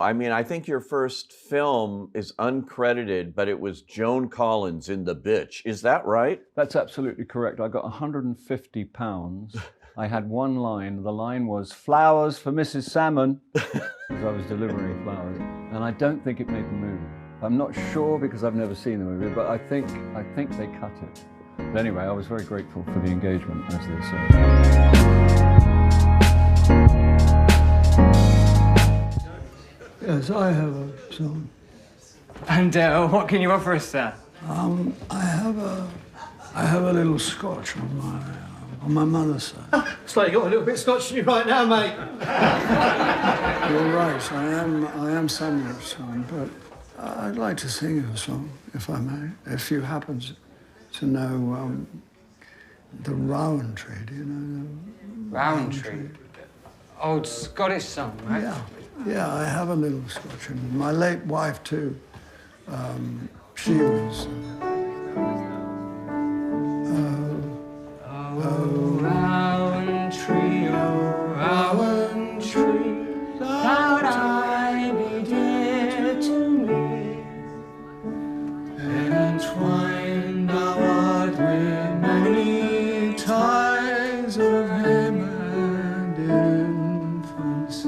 I mean, I think your first film is uncredited, but it was Joan Collins in The Bitch. Is that right? That's absolutely correct. I got £150. I had one line. The line was "flowers for Mrs. Salmon," because I was delivering flowers, and I don't think it made the movie. I'm not sure because I've never seen the movie, but I think they cut it. But anyway, I was very grateful for the engagement, as they say. Yes, I have a song. And what can you offer us, sir? I have a little scotch on my mother's side. It's like you got a little bit scotch in you right now, mate. You're right. I am somewhat song, but I'd like to sing you a song, if I may. If you happen to know the Rowan Tree, do you know the Rowan Tree? Old Scottish song, right? Yeah, I have a little scotch. And my late wife too. She was. Rowan tree, proud I be dear to me, entwined thou art with many ties of him and infancy.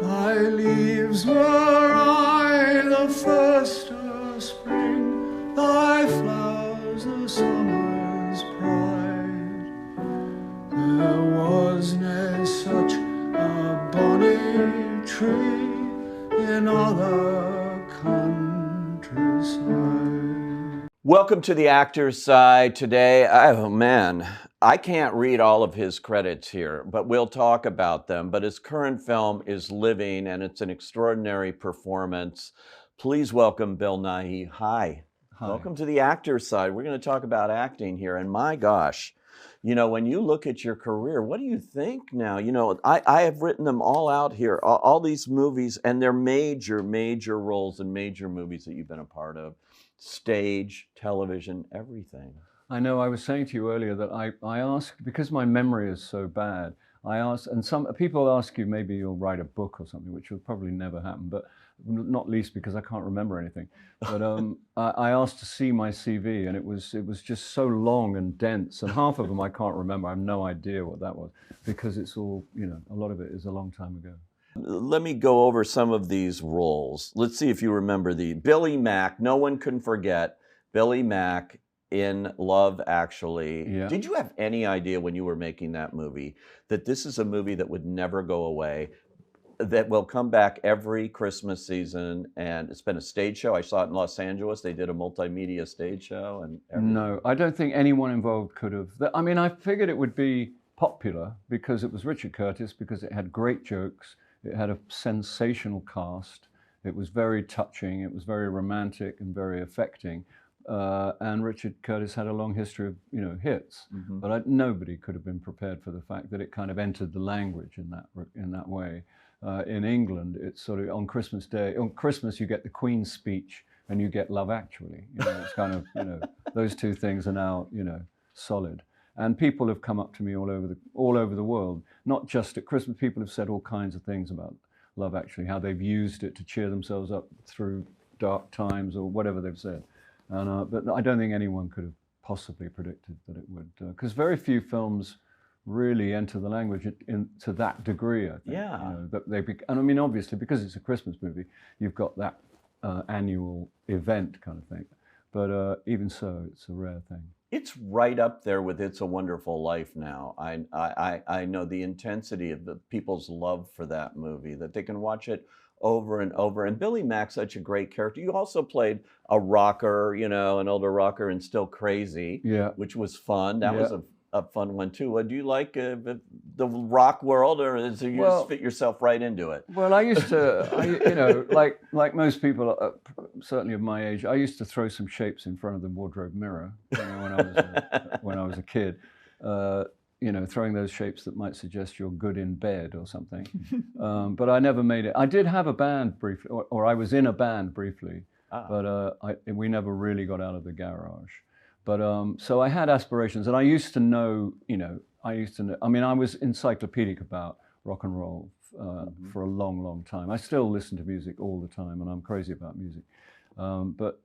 Thy leaves were I the first of spring, thy flowers the summer's pride. There was ne such a bonny tree in other countryside. Welcome to the Actor's Side today. Oh man, I can't read all of his credits here, but we'll talk about them. But his current film is Living, and it's an extraordinary performance. Please welcome Bill Nighy. Hi. Welcome to the Actor's Side. We're going to talk about acting here, and my gosh, you know, when you look at your career, what do you think now? You know, I have written them all out here, all these movies, and they're major roles in major movies that you've been a part of. Stage, television, everything. I know. I was saying to you earlier that I asked, because my memory is so bad, I asked, and some people ask you, maybe you'll write a book or something, which will probably never happen, but not least because I can't remember anything. But I asked to see my CV, and it was just so long and dense, and half of them I can't remember. I have no idea what that was, because it's all, you know, a lot of it is a long time ago. Let me go over some of these roles. Let's see if you remember the Billy Mack. No one can forget Billy Mack in Love Actually. Yeah. Did you have any idea when you were making that movie that this is a movie that would never go away, that will come back every Christmas season? And it's been a stage show. I saw it in Los Angeles. They did a multimedia stage show and everything. No, I don't think anyone involved could have. I mean, I figured it would be popular because it was Richard Curtis, because it had great jokes. It had a sensational cast. It was very touching. It was very romantic and very affecting. And Richard Curtis had a long history of, you know, hits. Mm-hmm. But nobody could have been prepared for the fact that it kind of entered the language in that way. In England, it's sort of on Christmas Day. On Christmas, you get the Queen's speech and you get Love Actually. You know, it's kind of, you know, those two things are now, you know, solid. And people have come up to me all over the world, not just at Christmas. People have said all kinds of things about Love Actually, how they've used it to cheer themselves up through dark times or whatever they've said. And, but I don't think anyone could have possibly predicted that it would, because very few films really enter the language to that degree, I think. Yeah. You know, that and I mean, obviously, because it's a Christmas movie, you've got that annual event kind of thing. But even so, it's a rare thing. It's right up there with It's a Wonderful Life now. I know the intensity of the people's love for that movie, that they can watch it over and over. And Billy Mack's such a great character. You also played a rocker, you know, an older rocker in Still Crazy, Yeah. which was fun. That was a fun one too. Do you like the rock world, or is you just fit yourself right into it? Well, I used to, you know, like most people, certainly of my age, I used to throw some shapes in front of the wardrobe mirror, you know, when I was a kid. You know, throwing those shapes that might suggest you're good in bed or something. But I never made it. I did have a band briefly, or I was in a band briefly, but we never really got out of the garage. But so I had aspirations, and I used to know, you know, I mean, I was encyclopedic about rock and roll for a long, long time. I still listen to music all the time, and I'm crazy about music. But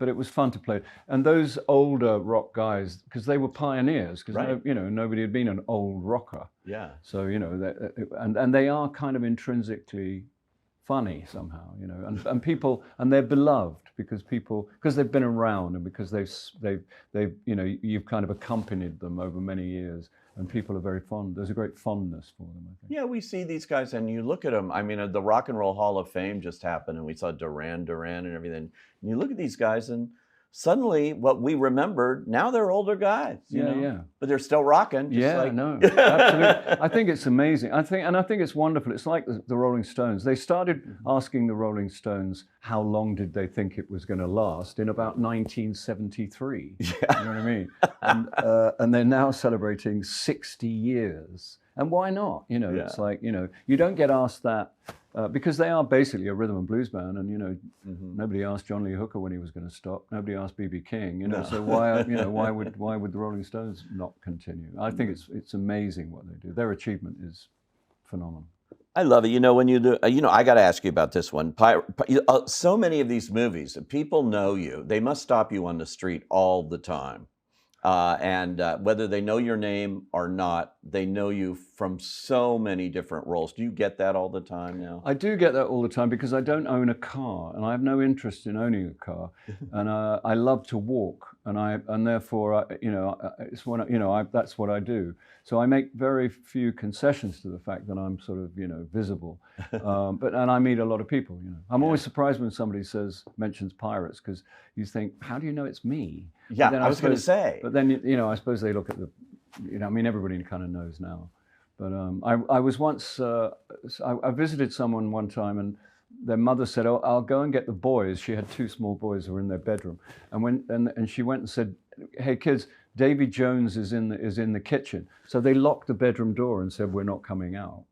it was fun to play. And those older rock guys, because they were pioneers, because Right. nobody had been an old rocker. Yeah. So and they are kind of intrinsically funny somehow, and people, and they're beloved because they've been around, and because they've you've kind of accompanied them over many years, and people are very fond. There's a great fondness for them, I think. Yeah, we see these guys, and you look at them. I mean, the Rock and Roll Hall of Fame just happened, and we saw Duran Duran and everything. And you look at these guys, and suddenly, what we remembered, now they're older guys. You know? Yeah. But they're still rocking. No, absolutely. I think it's amazing. I think it's wonderful. It's like the Rolling Stones. They started asking the Rolling Stones how long did they think it was going to last in about 1973. Yeah. You know what I mean? And they're now celebrating 60 years. And why not? It's like, you don't get asked that because they are basically a rhythm and blues band, and nobody asked John Lee Hooker when he was going to stop. Nobody asked B.B. King. No. So why would the Rolling Stones not continue? I think it's amazing what they do. Their achievement is phenomenal. I love it. When you do, I got to ask you about this one. So many of these movies, people know you. They must stop you on the street all the time. And whether they know your name or not, they know you from so many different roles. Do you get that all the time now? I do get that all the time because I don't own a car, and I have no interest in owning a car, and I love to walk, and therefore it's that's what I do. So I make very few concessions to the fact that I'm sort of visible, and I meet a lot of people. I'm always surprised when somebody mentions pirates, because you think, how do you know it's me? Yeah, I was going to say. But then I suppose they look at everybody kind of knows now. But I was once I visited someone one time, and their mother said, "Oh, I'll go and get the boys." She had two small boys who were in their bedroom, and she went and said, "Hey kids, Davy Jones is in the kitchen." So they locked the bedroom door and said, "We're not coming out."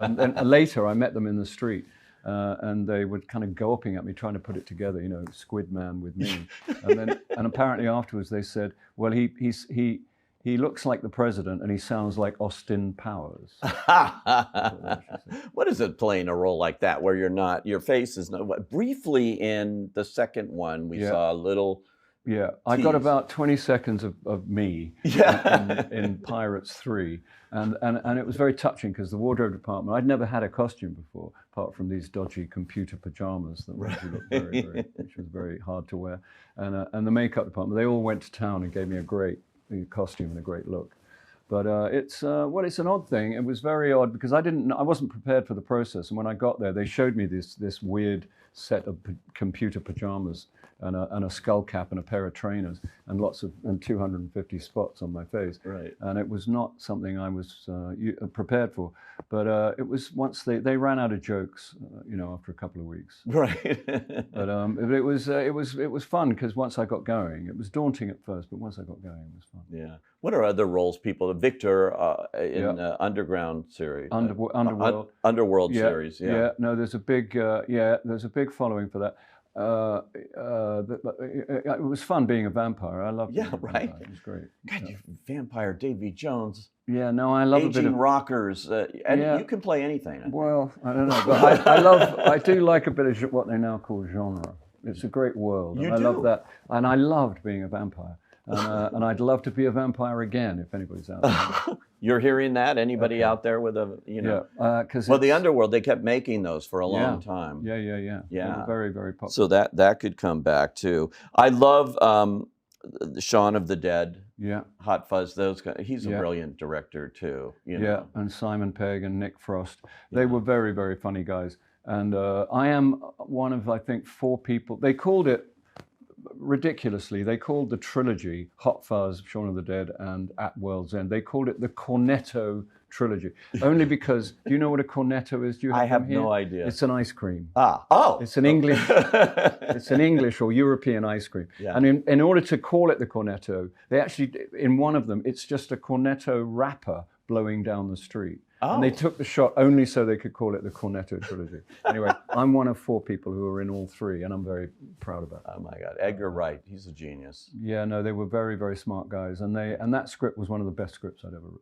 And then later I met them in the street. And they were kind of gulping at me, trying to put it together, Squid Man with me. And apparently afterwards they said, "Well, he looks like the president, and he sounds like Austin Powers." What is it playing a role like that, where your face is not? Briefly in the second one, we saw a little. Yeah, I got about 20 seconds of me in Pirates 3. And it was very touching, because the wardrobe department, I'd never had a costume before, apart from these dodgy computer pajamas that made you look very, which was very hard to wear. And the makeup department, they all went to town and gave me a great costume and a great look. But it's an odd thing. It was very odd, because I wasn't prepared for the process. And when I got there, they showed me this weird set of computer pajamas and a skull cap and a pair of trainers and 250 spots on my face. Right. And it was not something I was prepared for. But it was once they ran out of jokes, after a couple of weeks. Right. But it was fun, because once I got going, it was daunting at first, but once I got going, it was fun. Yeah. What are other roles people? Victor in Underground series. Underworld. Underworld series. Yeah. Yeah. No, there's a big following for that. It was fun being a vampire. I loved it. Yeah, right. It was great. God, you vampire Davy Jones. Yeah, no, I love aging a bit of rockers, and you can play anything. Well, I don't know, but I do like a bit of what they now call genre. It's a great world, and I love that. And I loved being a vampire, and I'd love to be a vampire again if anybody's out there. You're hearing that? Anybody out there with a, well, the Underworld, they kept making those for a long time. Yeah. They were very, very popular. So that could come back too. I love Shaun of the Dead. Yeah. Hot Fuzz, those guys. He's a brilliant director too. Yeah, and Simon Pegg and Nick Frost. They were very, very funny guys. And I am one of, I think, 4 people. They called it, ridiculously, they called the trilogy, Hot Fuzz, Shaun of the Dead, and At World's End, they called it the Cornetto trilogy. Only because, do you know what a cornetto is? Do you have I have no idea. It's an ice cream. It's an English, it's an English or European ice cream. Yeah. And in order to call it the cornetto, they actually, in one of them, it's just a cornetto wrapper blowing down the street. And they took the shot only so they could call it the Cornetto trilogy. Anyway, I'm one of 4 people who are in all 3, and I'm very proud of that. Oh my God, Edgar Wright, he's a genius. Yeah, no, they were very, very smart guys, and that script was one of the best scripts I'd ever.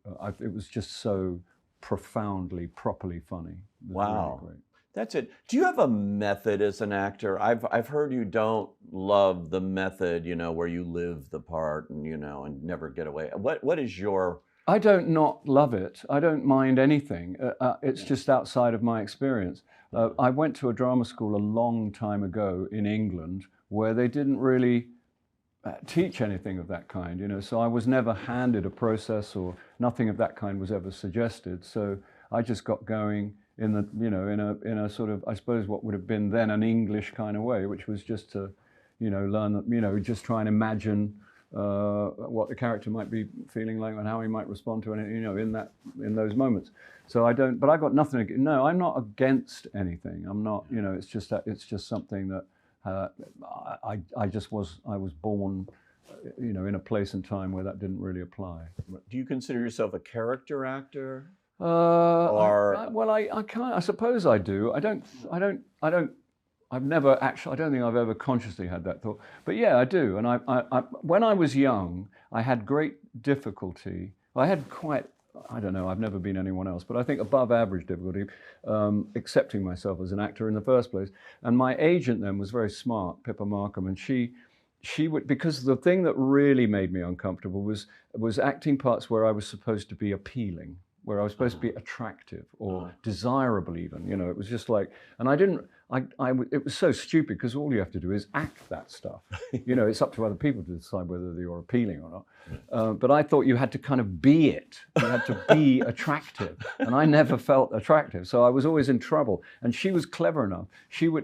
It was just so profoundly, properly funny. It was Wow. really great. That's it. Do you have a method as an actor? I've heard you don't love the method, where you live the part and and never get away. What is your I don't not love it. I don't mind anything. It's just outside of my experience. I went to a drama school a long time ago in England where they didn't really teach anything of that kind, so I was never handed a process, or nothing of that kind was ever suggested. So I just got going in the, in a sort of, I suppose what would have been then an English kind of way, which was just to, learn, just try and imagine what the character might be feeling like and how he might respond to it, in those moments. So but I got nothing. No, I'm not against anything. I'm not. It's just something that I was born, in a place and time where that didn't really apply. Do you consider yourself a character actor? I suppose I do. I've never actually, I don't think I've ever consciously had that thought. But yeah, I do. And when I was young, I had great difficulty. I had I don't know, I've never been anyone else, but I think above average difficulty accepting myself as an actor in the first place. And my agent then was very smart, Pippa Markham, and she would, because the thing that really made me uncomfortable was acting parts where I was supposed to be appealing, where I was supposed to be attractive or desirable even, it was just like, and it was so stupid because all you have to do is act that stuff. It's up to other people to decide whether you're appealing or not. But I thought you had to kind of be it. You had to be attractive. And I never felt attractive. So I was always in trouble. And she was clever enough.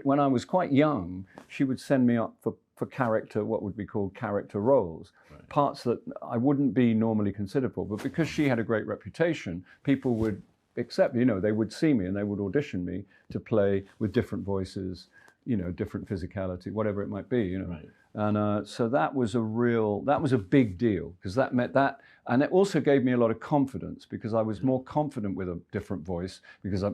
When I was quite young, she would send me up for character, what would be called character roles, parts that I wouldn't be normally considered for. But because she had a great reputation, people would accept, they would see me and they would audition me to play with different voices, different physicality, whatever it might be, Right. And so that was a big deal, because that meant that, and it also gave me a lot of confidence, because I was more confident with a different voice, because I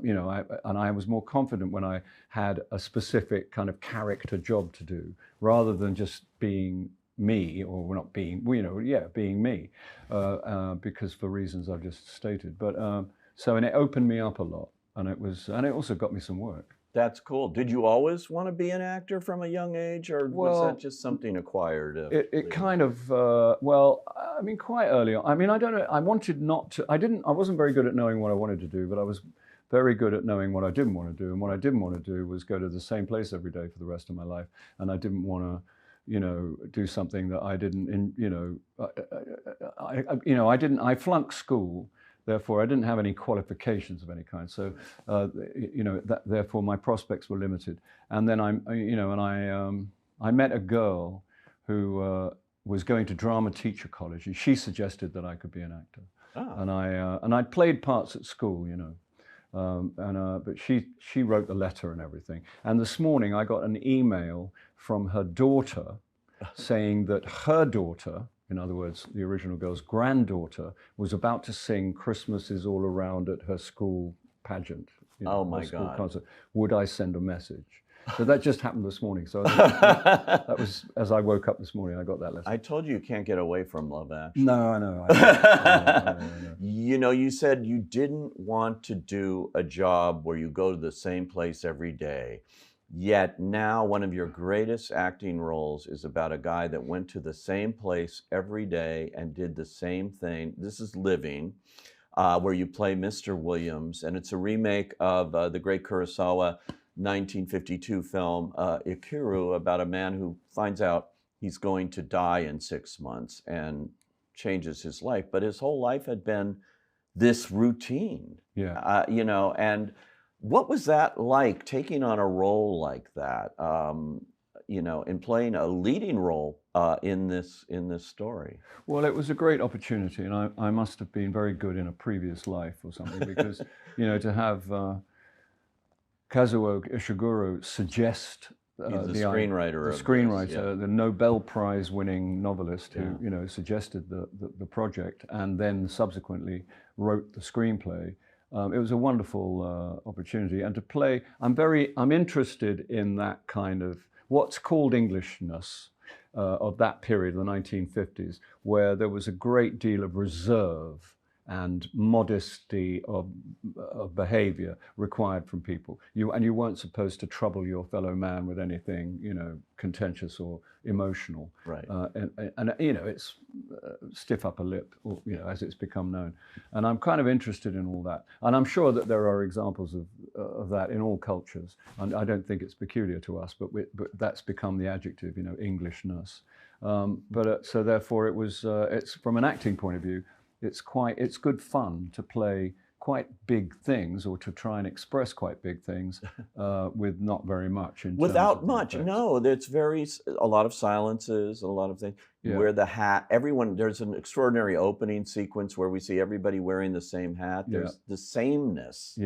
was more confident when I had a specific kind of character job to do, rather than just being me, or not being, being me, because for reasons I've just stated. But and it opened me up a lot, and it also got me some work. That's cool. Did you always want to be an actor from a young age, or was that just something acquired? It kind of, quite early on. I don't know, I wanted not to, I wasn't very good at knowing what I wanted to do, but I was very good at knowing what I didn't want to do. And what I didn't want to do was go to the same place every day for the rest of my life. And I didn't want to, do something that I didn't, I flunked school. Therefore, I didn't have any qualifications of any kind. So, therefore, my prospects were limited. And then I met a girl who was going to drama teacher college, and she suggested that I could be an actor. Oh. And I played parts at school, but she wrote the letter and everything. And this morning, I got an email from her daughter saying that her daughter, in other words, the original girl's granddaughter, was about to sing "Christmas is All Around" at her school pageant. Oh my school God. concert. Would I send a message? So that just happened this morning. So that was, as I woke up this morning, I got that letter. I told you can't get away from Love Actually. No, I know. I know. You said you didn't want to do a job where you go to the same place every day. Yet now one of your greatest acting roles is about a guy that went to the same place every day and did the same thing. This is Living, where you play Mr. Williams, and it's a remake of the great Kurosawa 1952 film Ikiru, about a man who finds out he's going to die in 6 months and changes his life. But his whole life had been this routine. Yeah. And what was that like, taking on a role like that, and playing a leading role in this story? Well, it was a great opportunity, and I must have been very good in a previous life or something, because to have Kazuo Ishiguro suggest He's the screenwriter. The Nobel Prize winning novelist who suggested the project and then subsequently wrote the screenplay. It was a wonderful opportunity, and to play. I'm interested in that kind of what's called Englishness of that period, the 1950s, where there was a great deal of reserve and modesty of behavior required from people. You weren't supposed to trouble your fellow man with anything, you know, contentious or emotional. Right. And you know, it's stiff upper lip, or, you know, as it's become known. And I'm kind of interested in all that. And I'm sure that there are examples of that in all cultures. And I don't think it's peculiar to us, but that's become the adjective, you know, Englishness. So therefore it was, it's from an acting point of view, it's good fun to play quite big things, or to try and express quite big things with not very much. Without much, no. There's a lot of silences, a lot of things. You wear the hat. There's an extraordinary opening sequence where we see everybody wearing the same hat. There's the sameness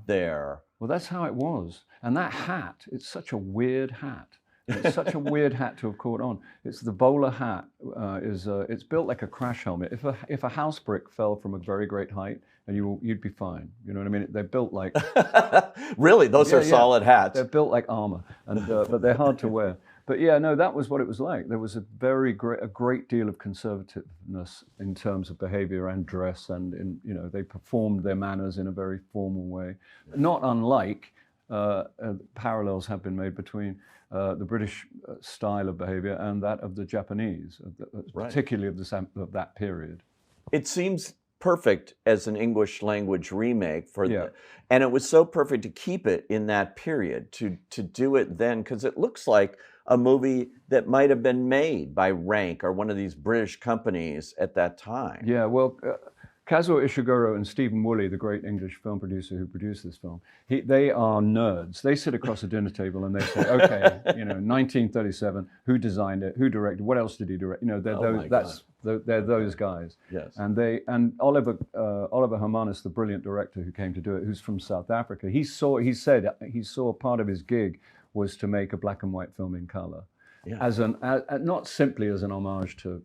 there. Well, that's how it was. And that hat, it's such a weird hat. It's such a weird hat to have caught on. It's the bowler hat. It's built like a crash helmet. If a house brick fell from a very great height, and you'd be fine. You know what I mean? They're built like really. Those are solid hats. They're built like armor, and but they're hard to wear. But yeah, no, that was what it was like. There was a great deal of conservativeness in terms of behavior and dress, and you know, they performed their manners in a very formal way, not unlike parallels have been made between the British style of behavior and that of the Japanese, particularly of that period. It seems perfect as an English language remake and it was so perfect to keep it in that period, to do it then, because it looks like a movie that might have been made by Rank or one of these British companies at that time. Yeah, well, Kazuo Ishiguro and Stephen Woolley, the great English film producer who produced this film, they are nerds. They sit across a dinner table and they say, okay, you know, 1937, who designed it, who directed, what else did he direct? You know, they're those guys. Yes. And Oliver Hermanus, the brilliant director who came to do it, who's from South Africa, he said he saw part of his gig was to make a black and white film in color, not simply as an homage to.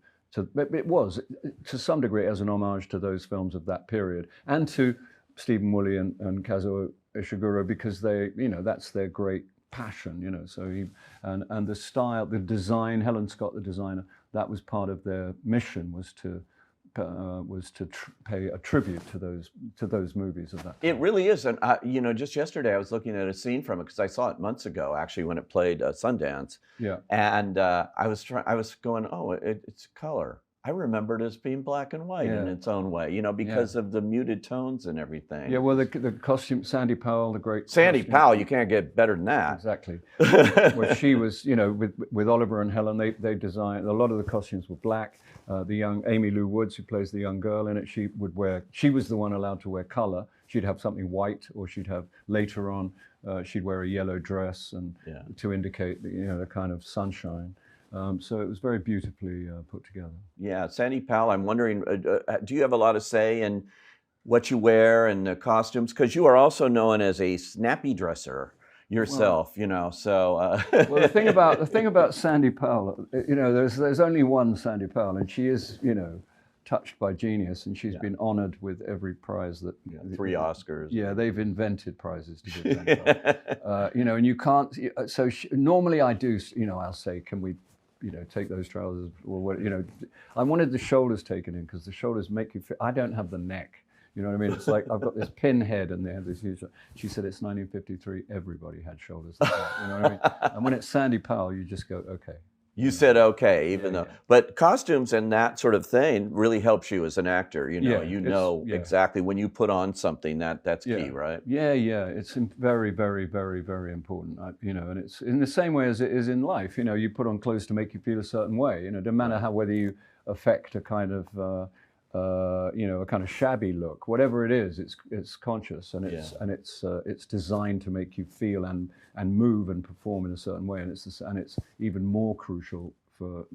But it was, to some degree, as an homage to those films of that period, and to Stephen Woolley and Kazuo Ishiguro, because that's their great passion, you know. So and the style, the design, Helen Scott, the designer, that was part of their mission, was to pay a tribute to those movies of that time. It really is, and you know, just yesterday I was looking at a scene from it because I saw it months ago, actually, when it played Sundance. Yeah. And I was going, oh, it's color. I remembered it as being black and white in its own way, you know, because of the muted tones and everything. Yeah, well, the costume, Sandy Powell, the great Sandy Powell, you can't get better than that. Exactly. Where she was, you know, with Oliver and Helen, they designed, a lot of the costumes were black. The young Amy Lou Woods, who plays the young girl in it, she was the one allowed to wear color. She'd have something white, or she'd have, later on, she'd wear a yellow dress and to indicate, you know, the kind of sunshine. So it was very beautifully put together. Yeah, Sandy Powell, I'm wondering, do you have a lot of say in what you wear and the costumes? Because you are also known as a snappy dresser yourself, you know, so. Well, the thing about Sandy Powell, you know, there's only one Sandy Powell, and she is, you know, touched by genius, and she's been honored with every prize that. 3 Oscars. Yeah, they've invented prizes to give them. You know, and you can't. So normally I do, you know, I'll say, can we, you know, take those trousers, or what, you know. I wanted the shoulders taken in because the shoulders make you feel. I don't have the neck. You know what I mean? It's like I've got this pin head and they have this huge. She said it's 1953. Everybody had shoulders like that. You know what I mean? And when it's Sandy Powell, you just go, okay. You said okay, even though, but costumes and that sort of thing really helps you as an actor. You know, exactly when you put on something that's key, right? Yeah. It's very, very, very, very important. You know, and it's in the same way as it is in life. You know, you put on clothes to make you feel a certain way. You know, no matter whether you affect a kind of you know, a kind of shabby look, whatever it is, it's conscious, and it's designed to make you feel and move and perform in a certain way, and it's even more crucial from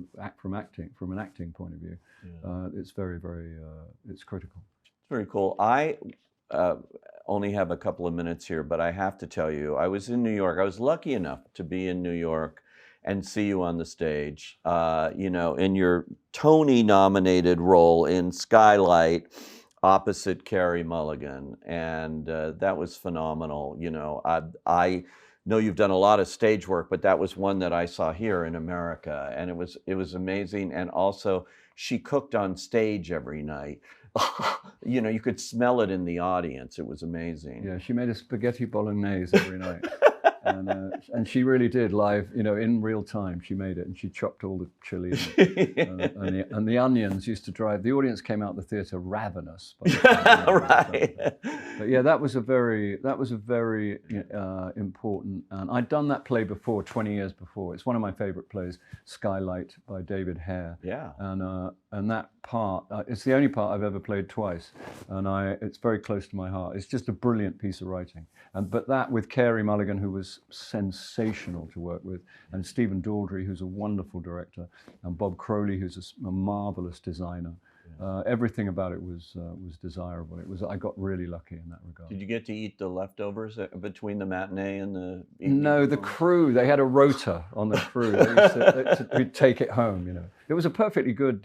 an acting point of view. It's very, very it's critical. It's very cool. I only have a couple of minutes here, but I have to tell you, I was in New York. I was lucky enough to be in New York and see you on the stage, you know, in your Tony-nominated role in Skylight opposite Carey Mulligan, and that was phenomenal. You know, I know you've done a lot of stage work, but that was one that I saw here in America, and it was amazing. And also, she cooked on stage every night. You know, you could smell it in the audience. It was amazing. Yeah, she made a spaghetti bolognese every night. And she really did live, you know, in real time. She made it, and she chopped all the chili and the onions. Used to drive the audience. Came out the theatre ravenous. Right. But yeah, that was a very important. And I'd done that play before, 20 years before. It's one of my favorite plays, Skylight by David Hare. Yeah. And that part, it's the only part I've ever played twice, and it's very close to my heart. It's just a brilliant piece of writing. But that with Carey Mulligan, who was sensational to work with, and Stephen Daldry, who's a wonderful director, and Bob Crowley, who's a marvelous designer. Everything about it was desirable. I got really lucky in that regard. Did you get to eat the leftovers between the matinee and the evening? No, the crew, they had a rota on the crew. We'd take it home, you know. It was a perfectly good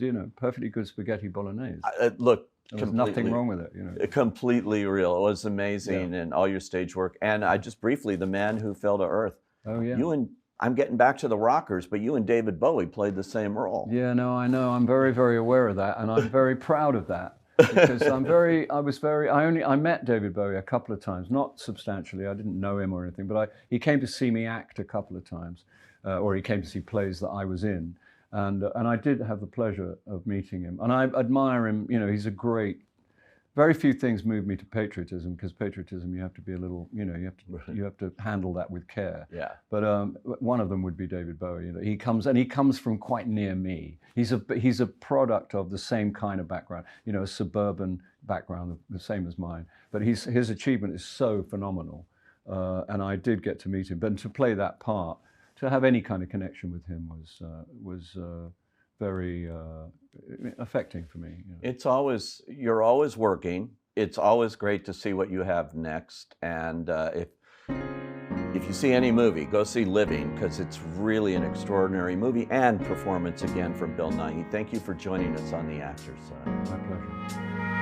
spaghetti bolognese. Look, there was nothing wrong with it, you know. Completely real. It was amazing, and all your stage work. And I just briefly, The Man Who Fell to Earth. Oh yeah. I'm getting back to the rockers, but you and David Bowie played the same role. Yeah, no, I know. I'm very, very aware of that, and I'm very proud of that, because I met David Bowie a couple of times, not substantially. I didn't know him or anything, but he came to see me act a couple of times, or he came to see plays that I was in, and I did have the pleasure of meeting him, and I admire him. You know, he's a great. Very few things move me to patriotism, because patriotism, you have to be a little, you know, you have to handle that with care. Yeah. But one of them would be David Bowie. You know, he comes from quite near me. He's a product of the same kind of background, you know, a suburban background, the same as mine. But his achievement is so phenomenal, and I did get to meet him. But to play that part, to have any kind of connection with him was very affecting for me. You know. You're always working. It's always great to see what you have next. And if you see any movie, go see Living, because it's really an extraordinary movie and performance again from Bill Nighy. Thank you for joining us on The Actor's Side. My pleasure.